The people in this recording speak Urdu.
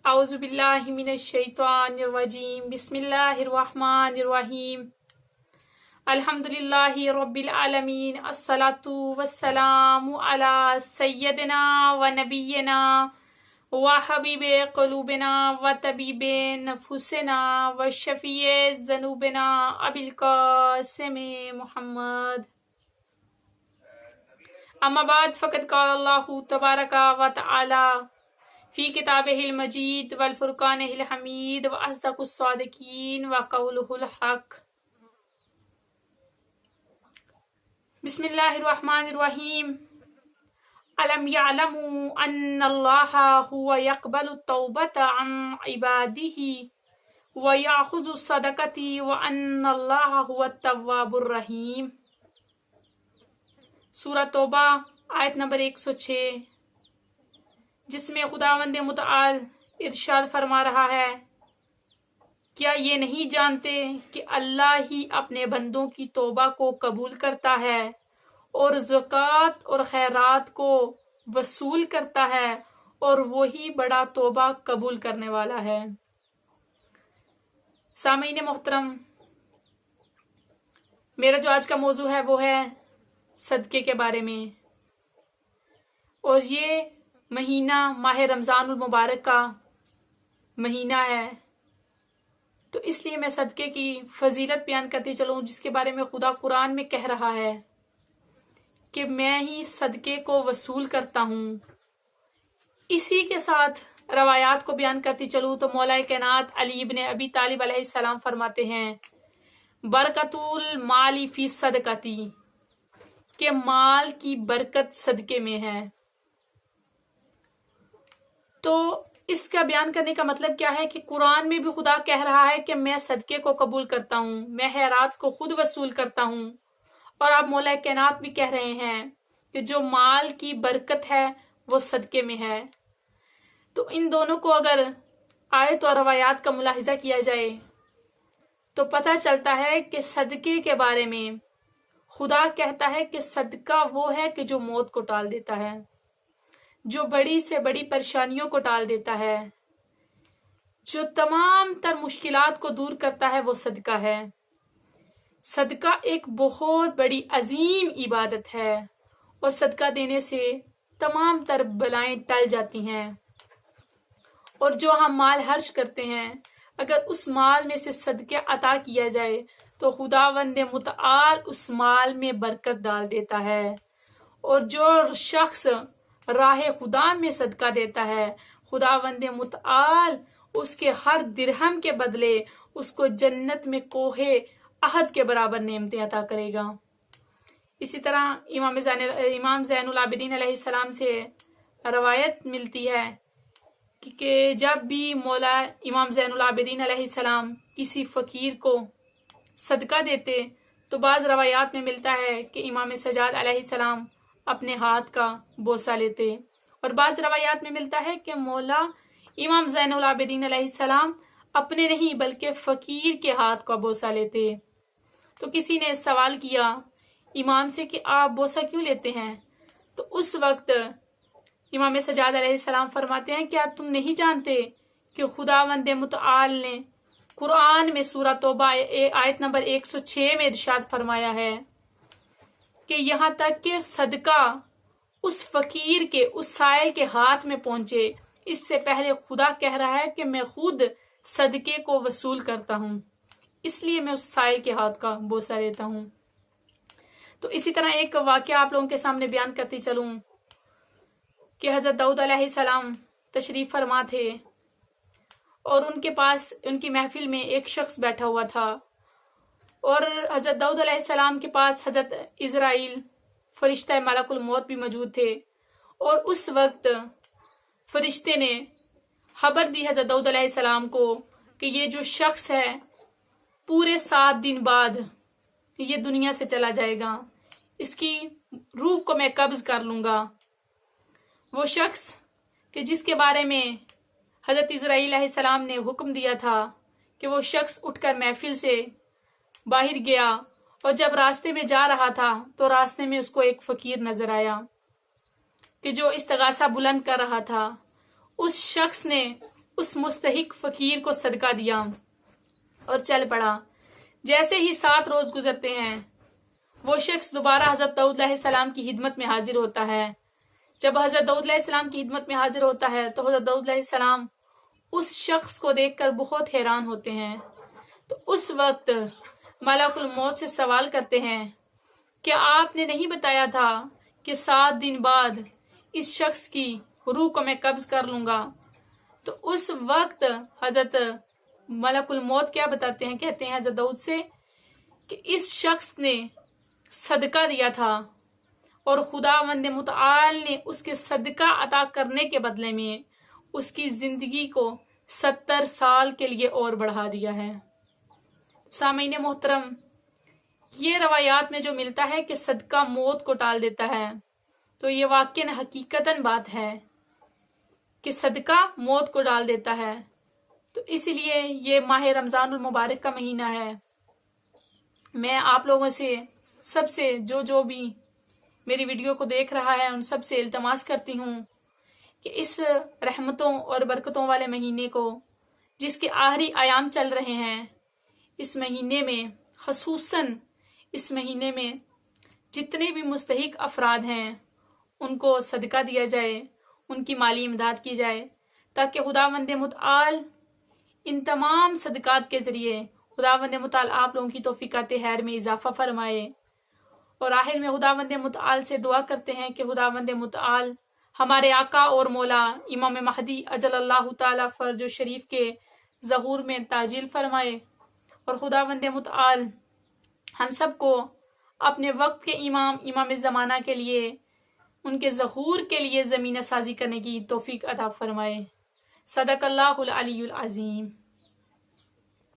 اعوذ باللہ من الشیطان الرجیم بسم اللہ الرحمن الرحیم الحمدللہ رب العالمین الصلاۃ والسلام علی سیدنا و نبینا و حبیب قلوبنا و طبیب نفوسنا و شفیع ذنوبنا ابی القاسم محمد اما بعد فقد قال اللہ تبارک و تعالی فی کتابہ المجید والفرقانہ الحمید واصدق الصادقین وقولہ الحق۔ بسم اللہ الرحمن الرحیم۔ الم یعلموا ان اللہ هو یقبل التوبۃ عن عبادہ ویأخذ الصدقۃ وان اللہ هو التواب الرحیم۔ سورہ توبہ آیت نمبر 106، جس میں خداوند متعال ارشاد فرما رہا ہے، کیا یہ نہیں جانتے کہ اللہ ہی اپنے بندوں کی توبہ کو قبول کرتا ہے اور زکوٰۃ اور خیرات کو وصول کرتا ہے اور وہی بڑا توبہ قبول کرنے والا ہے۔ سامعین محترم، میرا جو آج کا موضوع ہے وہ ہے صدقے کے بارے میں، اور یہ مہینہ ماہ رمضان المبارک کا مہینہ ہے، تو اس لیے میں صدقے کی فضیلت بیان کرتی چلوں، جس کے بارے میں خدا قرآن میں کہہ رہا ہے کہ میں ہی صدقے کو وصول کرتا ہوں۔ اسی کے ساتھ روایات کو بیان کرتی چلوں تو مولا کائنات علی ابن ابی طالب علیہ السلام فرماتے ہیں، برکت المال فی صدقتی، کہ مال کی برکت صدقے میں ہے۔ تو اس کا بیان کرنے کا مطلب کیا ہے کہ قرآن میں بھی خدا کہہ رہا ہے کہ میں صدقے کو قبول کرتا ہوں، میں خیرات کو خود وصول کرتا ہوں، اور آپ مولا کائنات بھی کہہ رہے ہیں کہ جو مال کی برکت ہے وہ صدقے میں ہے۔ تو ان دونوں کو اگر آیت اور روایات کا ملاحظہ کیا جائے تو پتہ چلتا ہے کہ صدقے کے بارے میں خدا کہتا ہے کہ صدقہ وہ ہے کہ جو موت کو ٹال دیتا ہے، جو بڑی سے بڑی پریشانیوں کو ٹال دیتا ہے، جو تمام تر مشکلات کو دور کرتا ہے، وہ صدقہ ہے۔ صدقہ ایک بہت بڑی عظیم عبادت ہے، اور صدقہ دینے سے تمام تر بلائیں ٹل جاتی ہیں۔ اور جو ہم مال خرچ کرتے ہیں، اگر اس مال میں سے صدقہ عطا کیا جائے تو خداوند متعال اس مال میں برکت ڈال دیتا ہے، اور جو شخص راہ خدا میں صدقہ دیتا ہے، خداوند متعال اس کے ہر درہم کے بدلے اس کو جنت میں کوہ احد کے برابر نعمتیں عطا کرے گا۔ اسی طرح امام زین العابدین علیہ السلام سے روایت ملتی ہے کہ جب بھی مولا امام زین العابدین علیہ السلام کسی فقیر کو صدقہ دیتے تو بعض روایات میں ملتا ہے کہ امام سجاد علیہ السلام اپنے ہاتھ کا بوسہ لیتے، اور بعض روایات میں ملتا ہے کہ مولا امام زین العابدین علیہ السلام اپنے نہیں بلکہ فقیر کے ہاتھ کا بوسہ لیتے۔ تو کسی نے سوال کیا امام سے کہ آپ بوسہ کیوں لیتے ہیں؟ تو اس وقت امام سجاد علیہ السلام فرماتے ہیں، کیا تم نہیں جانتے کہ خداوند متعال نے قرآن میں سورہ توبہ آیت نمبر 106 میں ارشاد فرمایا ہے کہ یہاں تک کہ صدقہ اس فقیر کے، اس سائل کے ہاتھ میں پہنچے، اس سے پہلے خدا کہہ رہا ہے کہ میں خود صدقے کو وصول کرتا ہوں، اس لیے میں اس سائل کے ہاتھ کا بوسہ لیتا ہوں۔ تو اسی طرح ایک واقعہ آپ لوگوں کے سامنے بیان کرتی چلوں کہ حضرت داؤد علیہ السلام تشریف فرما تھے، اور ان کے پاس ان کی محفل میں ایک شخص بیٹھا ہوا تھا، اور حضرت داؤد علیہ السلام کے پاس حضرت عزرائیل فرشتہ ملک الموت بھی موجود تھے، اور اس وقت فرشتے نے خبر دی حضرت داؤد علیہ السلام کو کہ یہ جو شخص ہے پورے 7 دن بعد یہ دنیا سے چلا جائے گا، اس کی روح کو میں قبض کر لوں گا۔ وہ شخص کہ جس کے بارے میں حضرت عزرائیل علیہ السلام نے حکم دیا تھا کہ وہ شخص اٹھ کر محفل سے باہر گیا، اور جب راستے میں جا رہا تھا تو راستے میں اس کو ایک فقیر نظر آیا کہ جو استغاثہ بلند کر رہا تھا۔ اس شخص نے اس مستحق فقیر کو صدقہ دیا اور چل پڑا۔ جیسے ہی 7 روز گزرتے ہیں وہ شخص دوبارہ حضرت داؤد علیہ السلام کی خدمت میں حاضر ہوتا ہے۔ جب حضرت داؤد علیہ السلام کی خدمت میں حاضر ہوتا ہے تو حضرت داؤد علیہ السلام اس شخص کو دیکھ کر بہت حیران ہوتے ہیں۔ تو اس وقت ملک الموت سے سوال کرتے ہیں کہ آپ نے نہیں بتایا تھا کہ 7 دن بعد اس شخص کی روح کو میں قبض کر لوں گا؟ تو اس وقت حضرت ملک الموت کیا بتاتے ہیں؟ کہتے ہیں حضرت داؤد سے کہ اس شخص نے صدقہ دیا تھا اور خداوند متعال نے اس کے صدقہ عطا کرنے کے بدلے میں اس کی زندگی کو 70 سال کے لیے اور بڑھا دیا ہے۔ سامعین محترم، یہ روایات میں جو ملتا ہے کہ صدقہ موت کو ٹال دیتا ہے، تو یہ واقعاً حقیقتاً بات ہے کہ صدقہ موت کو ڈال دیتا ہے۔ تو اس لیے یہ ماہ رمضان المبارک کا مہینہ ہے۔ میں آپ لوگوں سے سب سے جو بھی میری ویڈیو کو دیکھ رہا ہے ان سب سے التماس کرتی ہوں کہ اس رحمتوں اور برکتوں والے مہینے کو، جس کے آخری ایام چل رہے ہیں، اس مہینے میں خصوصاً اس مہینے میں جتنے بھی مستحق افراد ہیں ان کو صدقہ دیا جائے، ان کی مالی امداد کی جائے، تاکہ خداوند متعال ان تمام صدقات کے ذریعے خداوند متعال آپ لوگوں کی توفیقات خیر میں اضافہ فرمائے۔ اور آخر میں خداوند متعال سے دعا کرتے ہیں کہ خداوند متعال ہمارے آقا اور مولا امام مہدی اجل اللہ تعالی فرج و شریف کے ظہور میں تعجیل فرمائے، اور خداوند متعال ہم سب کو اپنے وقت کے امام زمانہ کے لیے، ان کے ظہور کے لیے زمینہ سازی کرنے کی توفیق عطا فرمائے۔ صدق اللہ العلی العظیم۔